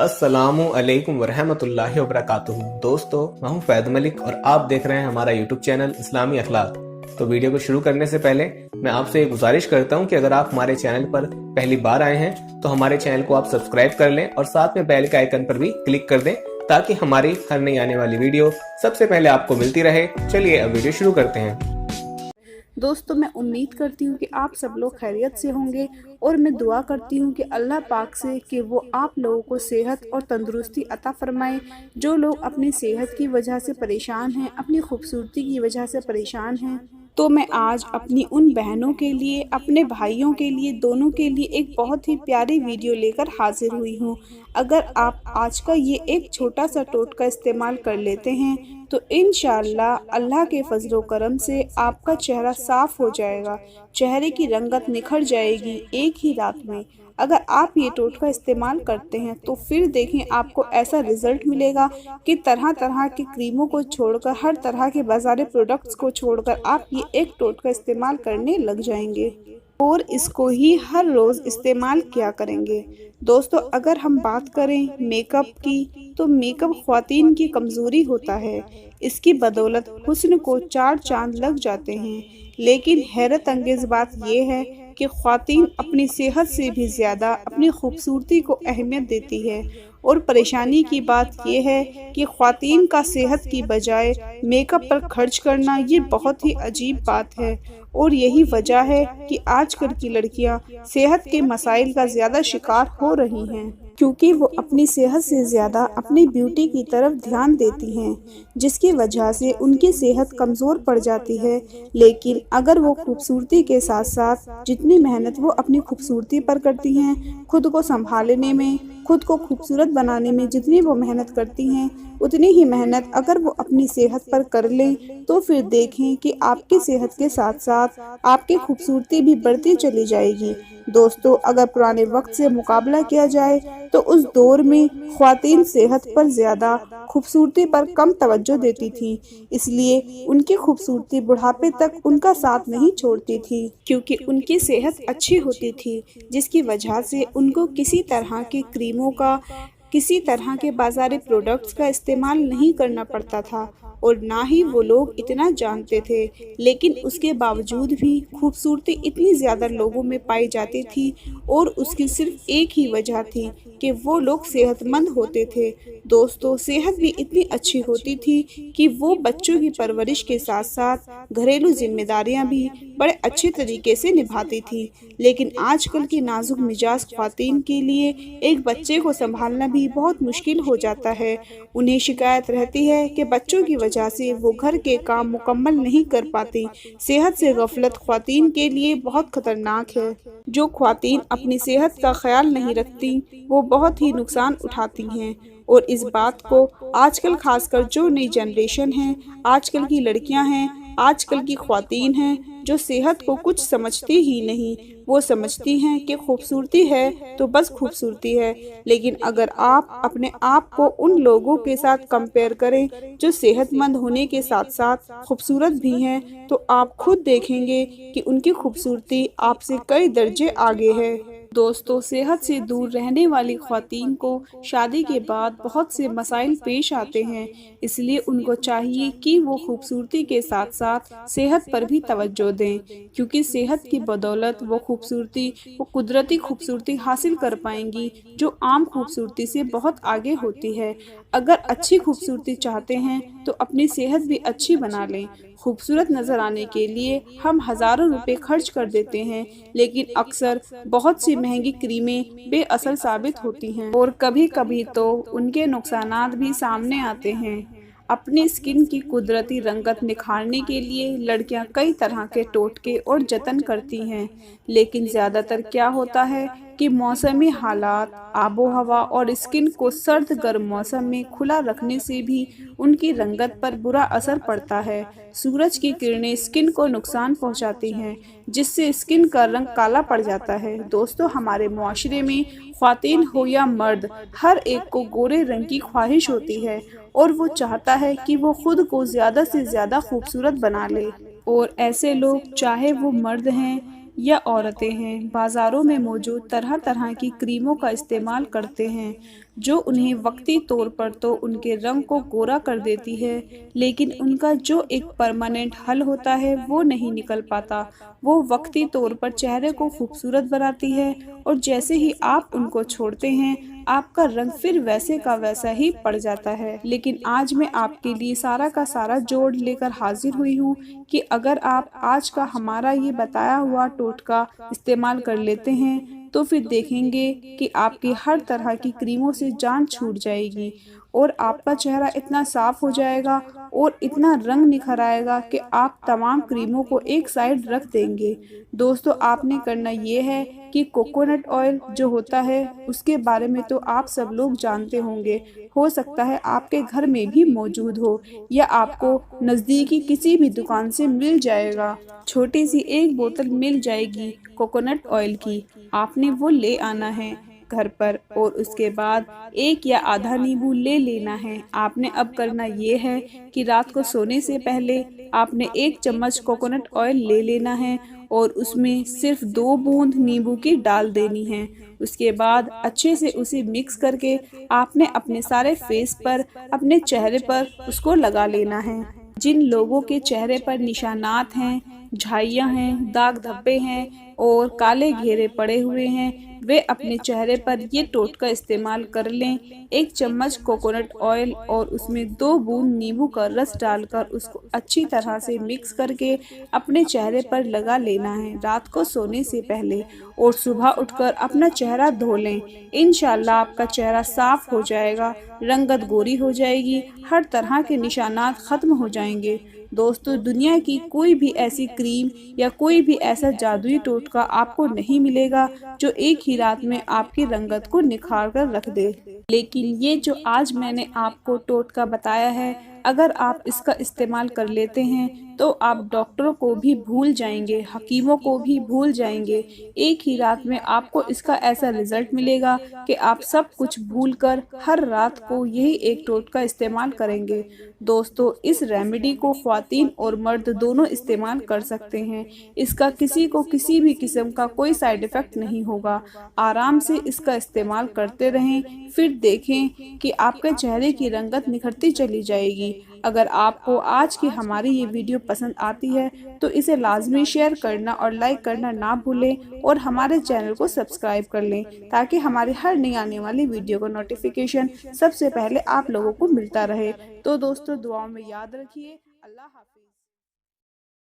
अस्सलामु अलैकुम वरहमतुल्लाहि वबरकातुहू। दोस्तों, मैं हूं फैद मलिक और आप देख रहे हैं हमारा यूट्यूब चैनल इस्लामी अखलाक। तो वीडियो को शुरू करने से पहले मैं आपसे एक गुजारिश करता हूं कि अगर आप हमारे चैनल पर पहली बार आए हैं तो हमारे चैनल को आप सब्सक्राइब कर लें और साथ में बेल के आइकन पर भी क्लिक कर दें ताकि हमारी हर नई आने वाली वीडियो सबसे पहले आपको मिलती रहे। चलिए अब वीडियो शुरू करते हैं। दोस्तों, मैं उम्मीद करती हूँ कि आप सब लोग खैरियत से होंगे और मैं दुआ करती हूँ कि अल्लाह पाक से कि वो आप लोगों को सेहत और तंदुरुस्ती अता फरमाए। जो लोग अपनी सेहत की वजह से परेशान हैं, अपनी खूबसूरती की वजह से परेशान हैं, तो मैं आज अपनी उन बहनों के लिए, अपने भाइयों के लिए, दोनों के लिए एक बहुत ही प्यारी वीडियो लेकर हाजिर हुई हूँ। अगर आप आज का ये एक छोटा सा टोटका इस्तेमाल कर लेते हैं तो इंशाअल्लाह अल्लाह के फजलो करम से आपका चेहरा साफ हो जाएगा, चेहरे की रंगत निखर जाएगी एक ही रात में। अगर आप ये टोटका इस्तेमाल करते हैं तो फिर देखें आपको ऐसा रिजल्ट मिलेगा कि तरह तरह की क्रीमों को छोड़कर, हर तरह के बाज़ारी प्रोडक्ट्स को छोड़कर आप ये एक टोटका इस्तेमाल करने लग जाएंगे और इसको ही हर रोज़ इस्तेमाल किया करेंगे। दोस्तों, अगर हम बात करें मेकअप की तो मेकअप ख्वातीन की कमज़ोरी होता है। इसकी बदौलत हुस्न को चार चांद लग जाते हैं। लेकिन हैरत अंगेज़ बात यह है कि ख्वातीन अपनी सेहत से भी ज़्यादा अपनी खूबसूरती को अहमियत देती है। और परेशानी की बात यह है कि ख्वातीन का सेहत की बजाय मेकअप पर खर्च करना ये बहुत ही अजीब बात है। और यही वजह है कि आजकल की लड़कियां सेहत के मसाइल का ज़्यादा शिकार हो रही हैं, क्योंकि वो अपनी सेहत से ज़्यादा अपनी ब्यूटी की तरफ ध्यान देती हैं, जिसकी वजह से उनकी सेहत कमज़ोर पड़ जाती है। लेकिन अगर वो खूबसूरती के साथ साथ जितनी मेहनत वो अपनी खूबसूरती पर करती हैं, खुद को संभालने में, खुद को खूबसूरत बनाने में जितनी वो मेहनत करती हैं, उतनी ही मेहनत अगर वो अपनी सेहत पर कर लें तो फिर देखें कि आपकी सेहत के साथ साथ आपकी खूबसूरती भी बढ़ती चली जाएगी। दोस्तों, अगर पुराने वक्त से मुकाबला किया जाए तो उस दौर में ख्वातीन सेहत पर ज़्यादा, खूबसूरती पर कम तवज्जो देती थी, इसलिए उनकी खूबसूरती बुढ़ापे तक उनका साथ नहीं छोड़ती थी, क्योंकि उनकी सेहत अच्छी होती थी, जिसकी वजह से उनको किसी तरह की क्रीमों का, किसी तरह के बाज़ारी प्रोडक्ट्स का इस्तेमाल नहीं करना पड़ता था और ना ही वो लोग इतना जानते थे। लेकिन उसके बावजूद भी खूबसूरती इतनी ज़्यादा लोगों में पाई जाती थी और उसकी सिर्फ एक ही वजह थी कि वो लोग सेहतमंद होते थे। दोस्तों, सेहत भी इतनी अच्छी होती थी कि वो बच्चों की परवरिश के साथ साथ घरेलू जिम्मेदारियां भी बड़े अच्छे तरीके से निभाती थी। लेकिन आजकल की नाजुक मिजाज ख्वातीन के लिए एक बच्चे को संभालना भी बहुत मुश्किल हो जाता है। उन्हें शिकायत रहती है कि बच्चों की वजह से वो घर के काम मुकम्मल नहीं कर पाती। सेहत से गफलत ख्वातीन के लिए बहुत खतरनाक है। जो ख्वातीन अपनी सेहत का ख्याल नहीं रखती वो बहुत ही नुकसान उठाती हैं। और इस बात को आजकल खासकर जो नई जनरेशन है, आजकल की लड़कियां हैं, आजकल की ख्वातीन हैं, जो सेहत को कुछ समझती ही नहीं। वो समझती हैं कि खूबसूरती है तो बस खूबसूरती है। लेकिन अगर आप अपने आप को उन लोगों के साथ कंपेयर करें जो सेहतमंद होने के साथ साथ खूबसूरत भी हैं, तो आप खुद देखेंगे कि उनकी खूबसूरती आपसे कई दर्जे आगे है। दोस्तों, सेहत से दूर रहने वाली ख्वातीन को शादी के बाद बहुत से मसाइल पेश आते हैं, इसलिए उनको चाहिए कि वो खूबसूरती के साथ साथ सेहत पर भी तवज्जो दें, क्योंकि सेहत की बदौलत वो कुदरती खूबसूरती हासिल कर पाएंगी जो आम खूबसूरती से बहुत आगे होती है। अगर अच्छी खूबसूरती चाहते हैं तो अपनी सेहत भी अच्छी बना लें। खूबसूरत नज़र आने के लिए हम हज़ारों रुपए खर्च कर देते हैं, लेकिन अक्सर बहुत सी महंगी क्रीमें बेअसर साबित होती हैं और कभी कभी तो उनके नुकसानात भी सामने आते हैं। अपनी स्किन की कुदरती रंगत निखारने के लिए लड़कियां कई तरह के टोटके और जतन करती हैं, लेकिन ज़्यादातर क्या होता है कि मौसमी हालात, आबो हवा और स्किन को सर्द गर्म मौसम में खुला रखने से भी उनकी रंगत पर बुरा असर पड़ता है। सूरज की किरणें स्किन को नुकसान पहुंचाती हैं, जिससे स्किन का रंग काला पड़ जाता है। दोस्तों, हमारे मुआशरे में ख्वातीन हो या मर्द, हर एक को गोरे रंग की ख्वाहिश होती है और वो चाहता है कि वो खुद को ज़्यादा से ज़्यादा खूबसूरत बना ले। और ऐसे लोग, चाहे वो मर्द हैं या औरतें हैं, बाज़ारों में मौजूद तरह तरह की क्रीमों का इस्तेमाल करते हैं, जो उन्हें वक्ती तौर पर तो उनके रंग को गोरा कर देती है, लेकिन उनका जो एक परमानेंट हल होता है वो नहीं निकल पाता। वो वक्ती तौर पर चेहरे को खूबसूरत बनाती है और जैसे ही आप उनको छोड़ते हैं, आपका रंग फिर वैसे का वैसा ही पड़ जाता है। लेकिन आज मैं आपके लिए सारा का सारा जोड़ लेकर हाजिर हुई हूँ कि अगर आप आज का हमारा ये बताया हुआ टोटका इस्तेमाल कर लेते हैं तो फिर देखेंगे कि आपकी हर तरह की क्रीमों से जान छूट जाएगी और आपका चेहरा इतना साफ हो जाएगा और इतना रंग निखर आएगा कि आप तमाम क्रीमों को एक साइड रख देंगे। दोस्तों, आपने करना ये है कि कोकोनट ऑयल जो होता है उसके बारे में तो आप सब लोग जानते होंगे। हो सकता है आपके घर में भी मौजूद हो या आपको नज़दीकी किसी भी दुकान से मिल जाएगा। छोटी सी एक बोतल मिल जाएगी कोकोनट ऑयल की। आपने वो ले आना है घर पर और उसके बाद एक या आधा नींबू ले लेना है। आपने अब करना ये है कि रात को सोने से पहले आपने 1 चम्मच कोकोनट ऑयल ले लेना है और उसमें सिर्फ 2 बूंद नींबू की डाल देनी है। उसके बाद अच्छे से उसे मिक्स करके आपने अपने सारे फेस पर, अपने चेहरे पर उसको लगा लेना है। जिन लोगों के चेहरे पर निशानात हैं, झाइयाँ हैं, दाग धब्बे हैं और काले घेरे पड़े हुए हैं, वे अपने चेहरे पर ये टोटका इस्तेमाल कर लें। 1 चम्मच कोकोनट ऑयल और उसमें 2 बूंद नींबू का रस डालकर उसको अच्छी तरह से मिक्स करके अपने चेहरे पर लगा लेना है रात को सोने से पहले और सुबह उठकर अपना चेहरा धो लें। इंशाल्लाह आपका चेहरा साफ हो जाएगा, रंगत गोरी हो जाएगी, हर तरह के निशानात खत्म हो जाएंगे। दोस्तों, दुनिया की कोई भी ऐसी क्रीम या कोई भी ऐसा जादुई टोटका आपको नहीं मिलेगा जो एक ही रात में आपकी रंगत को निखार कर रख दे। लेकिन ये जो आज मैंने आपको टोटका बताया है, अगर आप इसका इस्तेमाल कर लेते हैं तो आप डॉक्टरों को भी भूल जाएंगे, हकीमों को भी भूल जाएंगे। एक ही रात में आपको इसका ऐसा रिजल्ट मिलेगा कि आप सब कुछ भूलकर हर रात को यही एक टोटका इस्तेमाल करेंगे। दोस्तों, इस रेमेडी को ख्वातीन और मर्द दोनों इस्तेमाल कर सकते हैं। इसका किसी को किसी भी किस्म का कोई साइड इफ़ेक्ट नहीं होगा। आराम से इसका इस्तेमाल करते रहें, फिर देखें कि आपके चेहरे की रंगत निखरती चली जाएगी। अगर आपको आज की हमारी ये वीडियो पसंद आती है तो इसे लाजमी शेयर करना और लाइक करना ना भूलें और हमारे चैनल को सब्सक्राइब कर लें ताकि हमारी हर नई आने वाली वीडियो का नोटिफिकेशन सबसे पहले आप लोगों को मिलता रहे। तो दोस्तों, दुआओं में याद रखिए। अल्लाह हाफिज।